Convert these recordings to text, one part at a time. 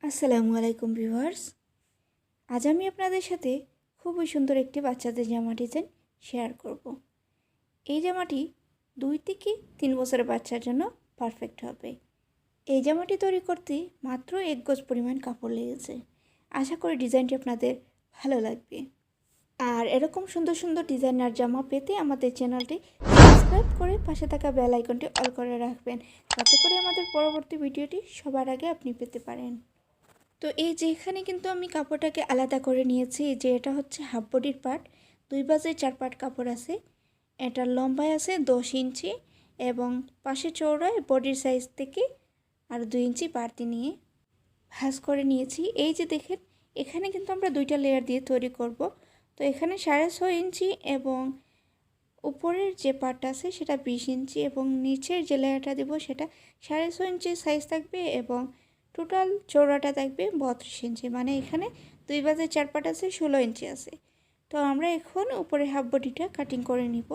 আসসালামু আলাইকুম ভিউয়ার্স। আজ আমি আপনাদের সাথে খুবই সুন্দর একটি বাচ্চাদের জামা ডিজাইন শেয়ার করব। এই জামাটি 2 থেকে 3 বছরের বাচ্চার জন্য পারফেক্ট হবে। এই জামাটি তৈরি করতে মাত্র 1 গজ পরিমাণ কাপড় লেগেছে। আশা করি ডিজাইনটি আপনাদের ভালো লাগবে। আর এরকম সুন্দর সুন্দর ডিজাইনার জামা পেতে আমাদের চ্যানেলটি সাবস্ক্রাইব করে পাশে থাকা বেল আইকনটি অল করে রাখবেন, যাতে করে আমাদের পরবর্তী ভিডিওটি সবার আগে আপনি পেতে পারেন। তো এই যে এখানে কিন্তু আমি কাপড়টাকে আলাদা করে নিয়েছি। যে এটা হচ্ছে হাফ বডির পার্ট, 2 বাজে 4 পার্ট কাপড় আছে। এটার লম্বায় আছে 10 ইঞ্চি এবং পাশে চওড়ায় বডির সাইজ থেকে আর 2 ইঞ্চি বাড়তি নিয়ে ভাঁজ করে নিয়েছি। এই যে দেখেন, এখানে কিন্তু আমরা 2টা লেয়ার দিয়ে তৈরি করব। তো এখানে 6.5 ইঞ্চি এবং উপরের যে পার্টটা আছে সেটা 20 ইঞ্চি এবং নিচের যে লেয়ারটা দেব সেটা 6.5 ইঞ্চি সাইজ থাকবে এবং টোটাল চওড়াটা থাকবে 32 ইঞ্চি। মানে এখানে 2 বাজে 4 পার্ট আছে, 16 ইঞ্চি আছে। তো আমরা এখন উপরে হাফ বডিটা কাটিং করে নিব।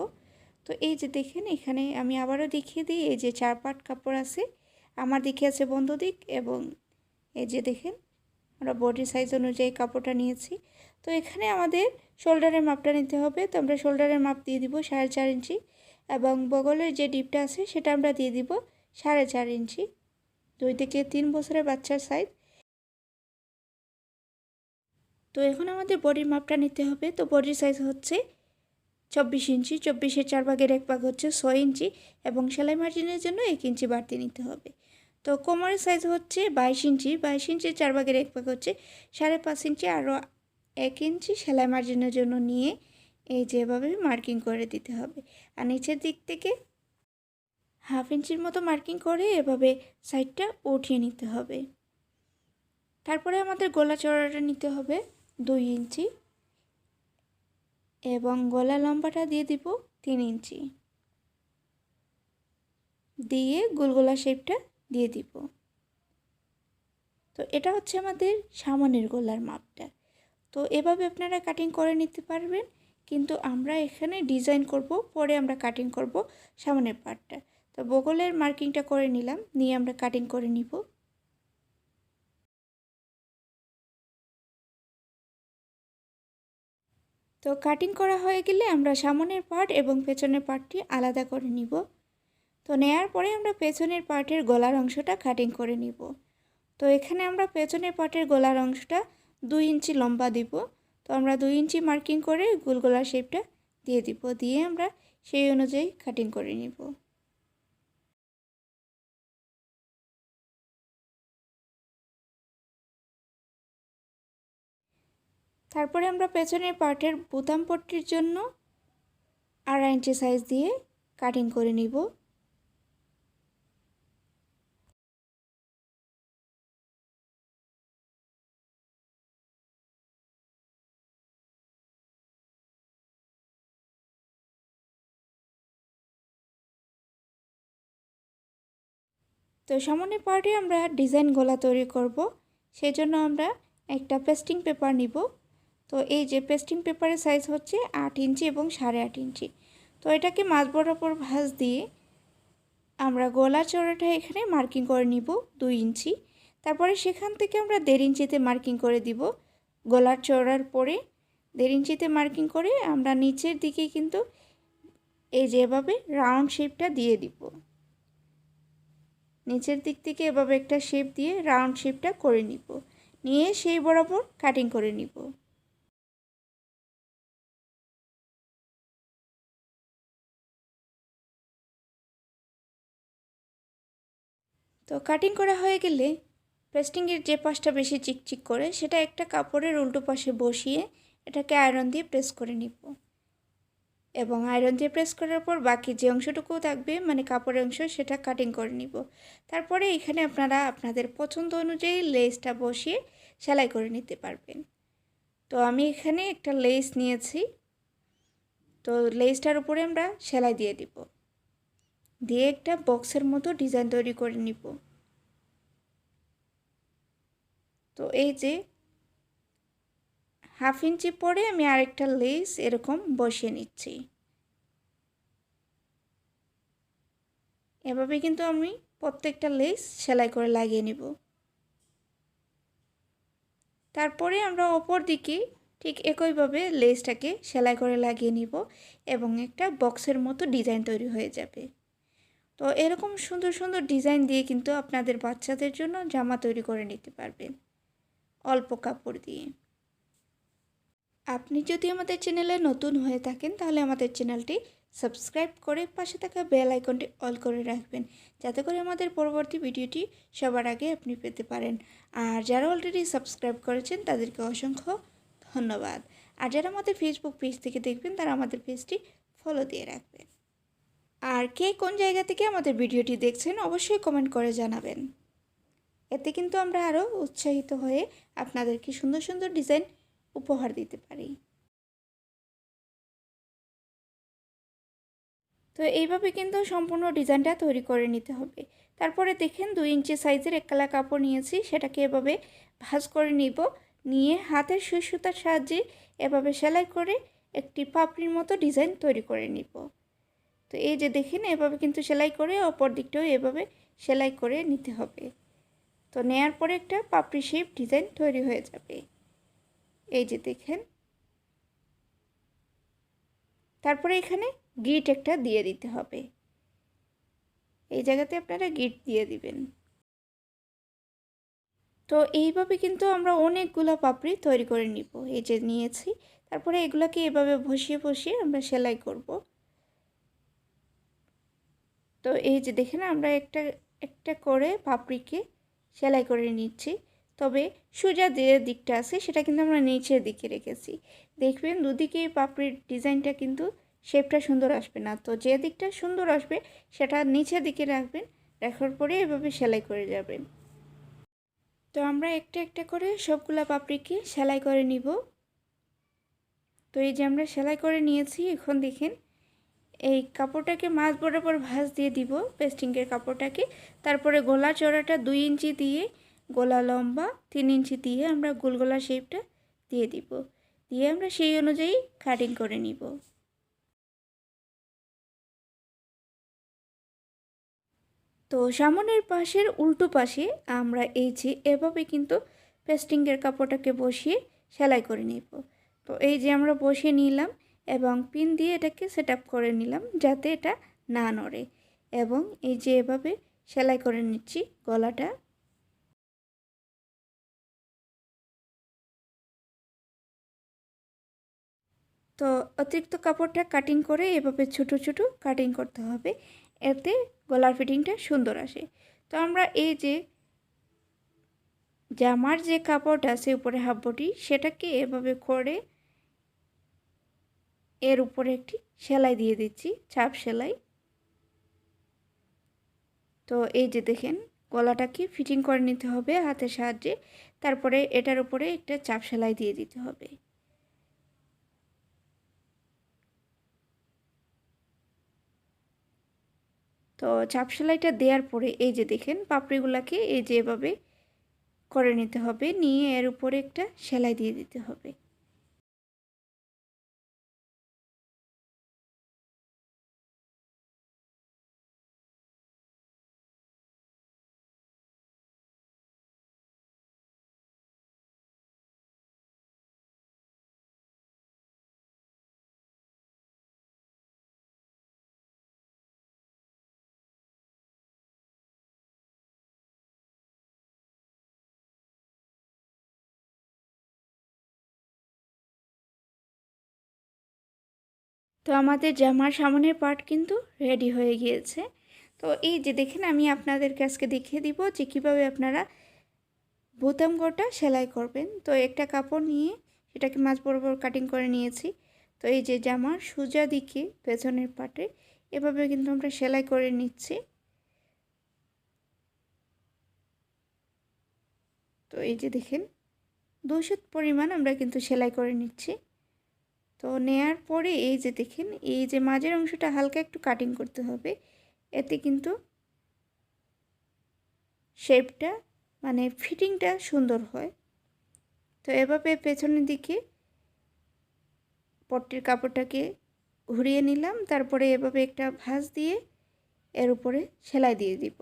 তো এই যে দেখেন, এখানে আমি আবারও দেখিয়ে দিই। এই যে 4 পার্ট কাপড় আছে, আমার দিকে আছে বন্ধ দিক এবং এই যে দেখেন আমরা বডি সাইজ অনুযায়ী কাপড়টা নিয়েছি। তো এখানে আমাদের শোল্ডারের মাপটা নিতে হবে। তো আমরা শোল্ডারের মাপ দিয়ে দিব 4.5 ইঞ্চি এবং বগলের যে ডিপটা আছে সেটা আমরা দিয়ে দিব 4.5 ইঞ্চি। 2 থেকে 3 বছরের বাচ্চার সাইজ। তো এখন আমাদের বডির মাপটা নিতে হবে। তো বডির সাইজ হচ্ছে 24 ইঞ্চি, 24-এর 4 ভাগের 1 ভাগ হচ্ছে 6 ইঞ্চি এবং সেলাই মার্জিনের জন্য 1 ইঞ্চি বাড়তি নিতে হবে। তো কোমরের সাইজ হচ্ছে 22 ইঞ্চি, 22 ইঞ্চির 4 ভাগের 1 ভাগ হচ্ছে 5.5 ইঞ্চি, আরও 1 ইঞ্চি সেলাই মার্জিনের জন্য নিয়ে এই যেভাবে মার্কিং করে দিতে হবে। আর নিচের দিক থেকে হাফ ইঞ্চির মতো মার্কিং করে এভাবে সাইডটা উঠিয়ে নিতে হবে। তারপরে আমাদের গলা চওড়াটা নিতে হবে 2 ইঞ্চি এবং গলা লম্বাটা দিয়ে দিব 3 ইঞ্চি দিয়ে গোলগোলা শেপটা দিয়ে দিব। তো এটা হচ্ছে আমাদের সামনের গলার মাপটা। তো এভাবে আপনারা কাটিং করে নিতে পারবেন, কিন্তু আমরা এখানে ডিজাইন করব, পরে আমরা কাটিং করব সামনের পার্টটা। তো বগলের মার্কিংটা করে নিলাম, নিয়ে আমরা কাটিং করে নিব। তো কাটিং করা হয়ে গেলে আমরা সামনের পার্ট এবং পেছনের পার্টটি আলাদা করে নিব। তো নেয়ার পরে আমরা পেছনের পার্টের গলার অংশটা কাটিং করে নিব। তো এখানে আমরা পেছনের পার্টের গলার অংশটা 2 ইঞ্চি লম্বা দিব। তো আমরা 2 ইঞ্চি মার্কিং করে গোল গলার শেপটা দিয়ে দিব, দিয়ে আমরা সেই অনুযায়ী কাটিং করে নিব। তারপরে আমরা পেছনের পার্টের বোতাম পট্টির জন্য 2.5 ইঞ্চি সাইজ দিয়ে কাটিং করে নিব। তো সামনের পার্টে আমরা ডিজাইন গলা তৈরি করব, সেজন্য আমরা একটা পেস্টিং পেপার নিব। তো এই যে পেস্টিং পেপারের সাইজ হচ্ছে 8 ইঞ্চি এবং 8.5 ইঞ্চি। তো এটাকে মাঝ বরাবর ভাঁজ দিয়ে আমরা গলা চওড়াটা এখানে মার্কিং করে নিব 2 ইঞ্চি। তারপরে সেখান থেকে আমরা 1.5 ইঞ্চিতে মার্কিং করে দিব। গলার চওড়ার পরে 1.5 ইঞ্চিতে মার্কিং করে আমরা নিচের দিকে কিন্তু এই যেভাবে রাউন্ড শেপটা দিয়ে দিব। নিচের দিক থেকে এভাবে একটা শেপ দিয়ে রাউন্ড শেপটা করে নিব, নিয়ে সেই বরাবর কাটিং করে নিব। তো কাটিং করা হয়ে গেলে পেস্টিংয়ের যে পাশটা বেশি চিকচিক করে সেটা একটা কাপড়ের উল্টো পাশে বসিয়ে এটাকে আয়রন দিয়ে প্রেস করে নিব এবং আয়রন দিয়ে প্রেস করার পর বাকি যে অংশটুকু থাকবে মানে কাপড়ের অংশ সেটা কাটিং করে নিব। তারপরে এখানে আপনারা আপনাদের পছন্দ অনুযায়ী লেসটা বসিয়ে সেলাই করে নিতে পারবেন। তো আমি এখানে একটা লেস নিয়েছি। তো লেসটার উপরে আমরা সেলাই দিয়ে দিব, দিয়ে একটা বক্সের মতো ডিজাইন তৈরি করে নিব। তো এই যে হাফ ইঞ্চি পরে আমি আরেকটা লেস এরকম বসিয়ে নিচ্ছি। এভাবে কিন্তু আমি প্রত্যেকটা লেস সেলাই করে লাগিয়ে নিব। তারপরে আমরা অপর দিকে ঠিক একইভাবে লেসটাকে সেলাই করে লাগিয়ে নিব এবং একটা বক্সের মতো ডিজাইন তৈরি হয়ে যাবে। তো এরকম সুন্দর সুন্দর ডিজাইন দিয়ে কিন্তু আপনাদের বাচ্চাদের জন্য জামা তৈরি করে নিতে পারবেন অল্প কাপড় দিয়ে। আপনি যদি আমাদের চ্যানেলে নতুন হয়ে থাকেন তাহলে আমাদের চ্যানেলটি সাবস্ক্রাইব করে পাশে থাকা বেল আইকনটি অল করে রাখবেন, যাতে করে আমাদের পরবর্তী ভিডিওটি সবার আগে আপনি পেতে পারেন। আর যারা অলরেডি সাবস্ক্রাইব করেছেন তাদেরকে অসংখ্য ধন্যবাদ। আর যারা আমাদের ফেসবুক পেজ থেকে দেখবেন তারা আমাদের পেজটি ফলো দিয়ে রাখবেন। আর কে কোন জায়গা থেকে আমাদের ভিডিওটি দেখছেন অবশ্যই কমেন্ট করে জানাবেন। এতে কিন্তু আমরা আরও উৎসাহিত হয়ে আপনাদেরকে সুন্দর সুন্দর ডিজাইন উপহার দিতে পারি। তো এইভাবে কিন্তু সম্পূর্ণ ডিজাইনটা তৈরি করে নিতে হবে। তারপরে দেখেন 2 ইঞ্চি সাইজের এক কালার কাপড় নিয়েছি, সেটাকে এভাবে ভাঁজ করে নিব। নিয়ে হাতের সুই সুতার সাহায্যে এভাবে সেলাই করে একটি পাপড়ির মতো ডিজাইন তৈরি করে নিব। তো এই যে দেখেন এভাবে কিন্তু সেলাই করে অপর দিকটাও এভাবে সেলাই করে নিতে হবে। তো নেয়ার পরে একটা পাপড়ি শেপ ডিজাইন তৈরি হয়ে যাবে। এই যে দেখেন। তারপরে এখানে গিট একটা দিয়ে দিতে হবে, এই জায়গাতে আপনারা গিট দিয়ে দিবেন। তো এইভাবে কিন্তু আমরা অনেকগুলো পাপড়ি তৈরি করে নিব। এই যে নিয়েছি, তারপরে এগুলোকে এভাবে বসিয়ে বসিয়ে আমরা সেলাই করব। তো এই যে দেখেন আমরা একটা একটা করে পাপড়িকে সেলাই করে নিচ্ছি। তবে সোজা যে দিকটা আছে সেটা কিন্তু আমরা নিচের দিকে রেখেছি। দেখবেন দুদিকে পাপড়ির ডিজাইনটা কিন্তু শেপটা সুন্দর আসবে না। তো যে দিকটা সুন্দর আসবে সেটা নিচের দিকে রাখবেন, রাখার পরে এভাবে সেলাই করে যাবেন। তো আমরা একটা একটা করে সবগুলা পাপড়িকে সেলাই করে নিব। তো এই যে আমরা সেলাই করে নিয়েছি। এখন দেখেন এই কাপড়টাকে মাঝ বরাবর ভাঁজ দিয়ে দিব পেস্টিংয়ের কাপড়টাকে। তারপরে গলা চড়াটা 2 ইঞ্চি দিয়ে, গলা লম্বা 3 ইঞ্চি দিয়ে আমরা গোল গলা শেপটা দিয়ে দিব। দিয়ে আমরা সেই অনুযায়ী কাটিং করে নিব। তো সামনের পাশের উল্টো পাশে আমরা এই যে এভাবে কিন্তু পেস্টিংয়ের কাপড়টাকে বসিয়ে সেলাই করে নিব। তো এই যে আমরা বসিয়ে নিলাম এবং পিন দিয়ে এটাকে সেট আপ করে নিলাম যাতে এটা না নড়ে, এবং এই যে এভাবে সেলাই করে নিচ্ছি গলাটা। তো অতিরিক্ত কাপড়টা কাটিং করে এভাবে ছোট ছোট কাটিং করতে হবে, এতে গলার ফিটিংটা সুন্দর আসে। তো আমরা এই যে জামার যে কাপড়টা আছে উপরে হাফ বডি, সেটাকে এভাবে করে এর উপরে একটি সেলাই দিয়ে দিচ্ছি, চাপ সেলাই। তো এই যে দেখেন গলাটাকে ফিটিং করে নিতে হবে হাতের সাহায্যে। তারপরে এটার উপরে একটা চাপ সেলাই দিয়ে দিতে হবে। তো চাপ সেলাইটা দেওয়ার পরে এই যে দেখেন পাপড়িগুলোকে এই যে এভাবে করে নিতে হবে, নিয়ে এর উপরে একটা সেলাই দিয়ে দিতে হবে। তো আমাদের জামার সামনের পার্ট কিন্তু রেডি হয়ে গিয়েছে। তো এই যে দেখেন আমি আপনাদেরকে আজকে দেখিয়ে দিব যে কীভাবে আপনারা বোতাম গোটা সেলাই করবেন। তো একটা কাপড় নিয়ে সেটাকে মাঝ বরাবর কাটিং করে নিয়েছি। তো এই যে জামার সোজা দিকে পেছনের পার্টে এভাবে কিন্তু আমরা সেলাই করে নিচ্ছি। তো এই যে দেখেন 200 পরিমাণ আমরা কিন্তু সেলাই করে নিচ্ছি। তো নেয়ার পরে এই যে দেখেন এই যে মাঝের অংশটা হালকা একটু কাটিং করতে হবে, এতে কিন্তু শেপটা মানে ফিটিংটা সুন্দর হয়। তো এভাবে পেছনের দিকে পট্টির কাপড়টাকে ঘুরিয়ে নিলাম, তারপরে এভাবে একটা ভাঁজ দিয়ে এর উপরে সেলাই দিয়ে দিব।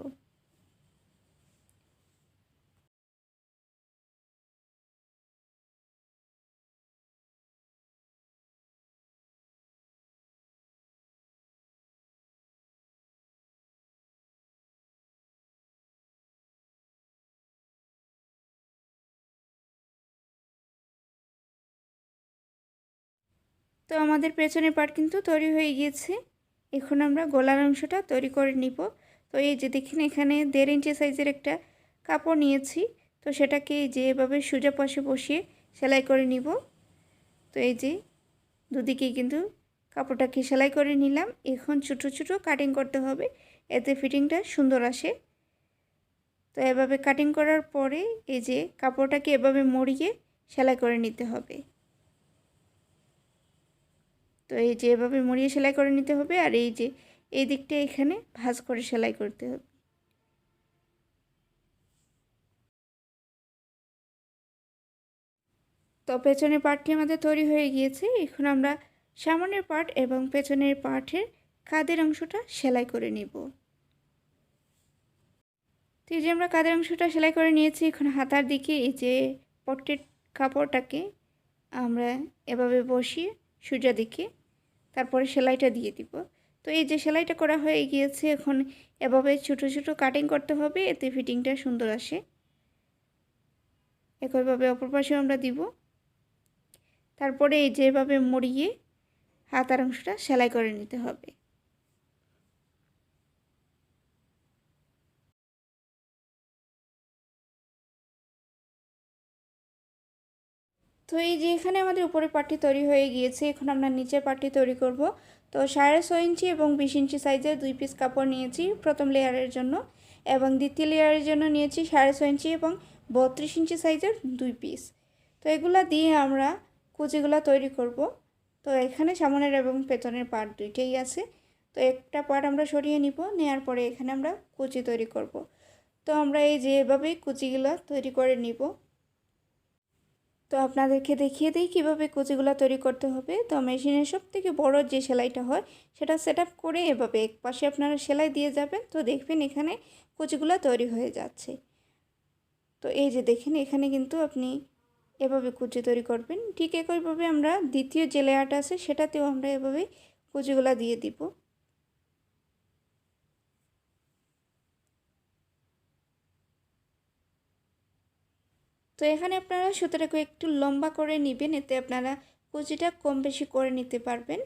তো আমাদের পেছনের পার্ট কিন্তু তৈরি হয়ে গিয়েছে। এখন আমরা গলার অংশটা তৈরি করে নিব। তো এই যে দেখেন এখানে 1.5 ইঞ্চি সাইজের একটা কাপড় নিয়েছি। তো সেটাকে যে এভাবে সোজা পাশে বসিয়ে সেলাই করে নিব। তো এই যে দুদিকেই কিন্তু কাপড়টাকে সেলাই করে নিলাম। এখন ছোটো ছোটো কাটিং করতে হবে, এতে ফিটিংটা সুন্দর আসে। তো এভাবে কাটিং করার পরে এই যে কাপড়টাকে এভাবে মুড়িয়ে সেলাই করে নিতে হবে। তো এই যে এভাবে মুড়িয়ে সেলাই করে নিতে হবে, আর এই যে এই দিকটা এখানে ভাঁজ করে সেলাই করতে হবে। তো পেছনের পার্টটি আমাদের তৈরি হয়ে গিয়েছে। এখন আমরা সামনের পার্ট এবং পেছনের পার্টের কাঁধের অংশটা সেলাই করে নিব। তো এই যে আমরা কাঁধের অংশটা সেলাই করে নিয়েছি। এখন হাতার দিকে এই যে পট্টির কাপড়টাকে আমরা এভাবে বসিয়ে সোজা দিকে তারপরে সেলাইটা দিয়ে দিব। তো এই যে সেলাইটা করা হয়ে গিয়েছে, এখন এভাবে ছোটো ছোটো কাটিং করতে হবে, এতে ফিটিংটা সুন্দর আসে। একইভাবে অপর পাশেও আমরা দিব। তারপরে এই যেভাবে মুড়িয়ে হাতার অংশটা সেলাই করে নিতে হবে। তো এই যে এখানে আমাদের উপরের পার্টটি তৈরি হয়ে গিয়েছে। এখন আমরা নিচের পার্টটি তৈরি করব। তো 6.5 ইঞ্চি এবং 20 ইঞ্চি সাইজের 2 পিস কাপড় নিয়েছি প্রথম লেয়ারের জন্য, এবং দ্বিতীয় লেয়ারের জন্য নিয়েছি 6.5 ইঞ্চি এবং 32 ইঞ্চি সাইজের 2 পিস। তো এগুলা দিয়ে আমরা কুচিগুলা তৈরি করব। তো এখানে সামনের এবং পেছনের পার্ট দুইটাই আছে। তো একটা পার্ট আমরা সরিয়ে নিব, নেওয়ার পরে এখানে আমরা কুচি তৈরি করব। তো আমরা এই যে এভাবেই কুচিগুলো তৈরি করে নিব। তো আপনাদেরকে দেখিয়ে দিই কীভাবে কুচিগুলো তৈরি করতে হবে। তো মেশিনের সবথেকে বড় যে সেলাইটা হয় সেটা সেট আপ করে এভাবে এক পাশে আপনারা সেলাই দিয়ে যাবেন। তো দেখবেন এখানে কুচিগুলো তৈরি হয়ে যাচ্ছে। তো এই যে দেখেন এখানে কিন্তু আপনি এভাবে কুচি তৈরি করবেন। ঠিক একইভাবে আমরা দ্বিতীয় যে লেয়ারটা আছে সেটাতেও আমরা এভাবে কুচিগুলো দিয়ে দিব। তো এখানে আপনারা সুতোটাকে একটু লম্বা করে নেবেন, এতে আপনারা কুচিটা কম বেশি করে নিতে পারবেন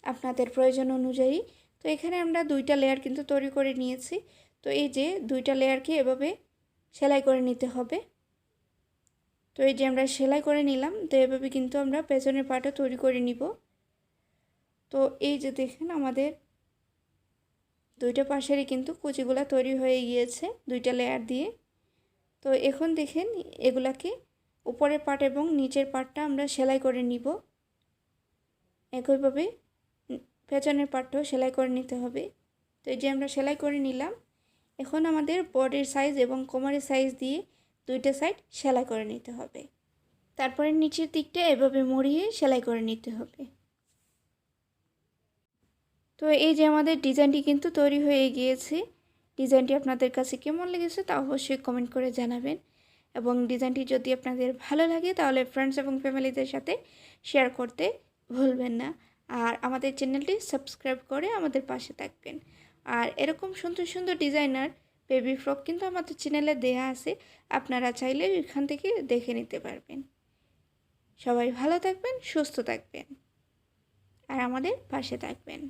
আপনাদের প্রয়োজন অনুযায়ী। তো এখানে আমরা 2টা লেয়ার কিন্তু তৈরি করে নিয়েছি। তো এই যে 2টা লেয়ারকে এভাবে সেলাই করে নিতে হবে। তো এই যে আমরা সেলাই করে নিলাম। তো এভাবে কিন্তু আমরা পেছনের পার্টও তৈরি করে নিব। তো এই যে দেখেন আমাদের 2টা পাশেরই কিন্তু কুচিগুলা তৈরি হয়ে গিয়েছে 2টা লেয়ার দিয়ে। তো এখন দেখেন এগুলাকে উপরের পার্ট এবং নিচের পার্টটা আমরা সেলাই করে নিব। একইভাবে পেছনের পার্টটাও সেলাই করে নিতে হবে। তো এই যে আমরা সেলাই করে নিলাম। এখন আমাদের বডির সাইজ এবং কোমরের সাইজ দিয়ে 2টা সাইড সেলাই করে নিতে হবে। তারপরে নিচের দিকটা এভাবে মুড়িয়ে সেলাই করে নিতে হবে। তো এই যে আমাদের ডিজাইনটি কিন্তু তৈরি হয়ে গিয়েছে। ডিজাইনটি আপনাদের কাছে কেমন লেগেছে তা অবশ্যই কমেন্ট করে জানাবেন, এবং ডিজাইনটি যদি আপনাদের ভালো লাগে তাহলে ফ্রেন্ডস এবং ফ্যামিলিদের সাথে শেয়ার করতে ভুলবেন না। আর আমাদের চ্যানেলটি সাবস্ক্রাইব করে আমাদের পাশে থাকবেন। আর এরকম সুন্দর সুন্দর ডিজাইনার বেবি ফ্রক কিন্তু আমাদের চ্যানেলে দেয়া আছে, আপনারা চাইলে এখান থেকে দেখে নিতে পারবেন। সবাই ভালো থাকবেন, সুস্থ থাকবেন, আর আমাদের পাশে থাকবেন।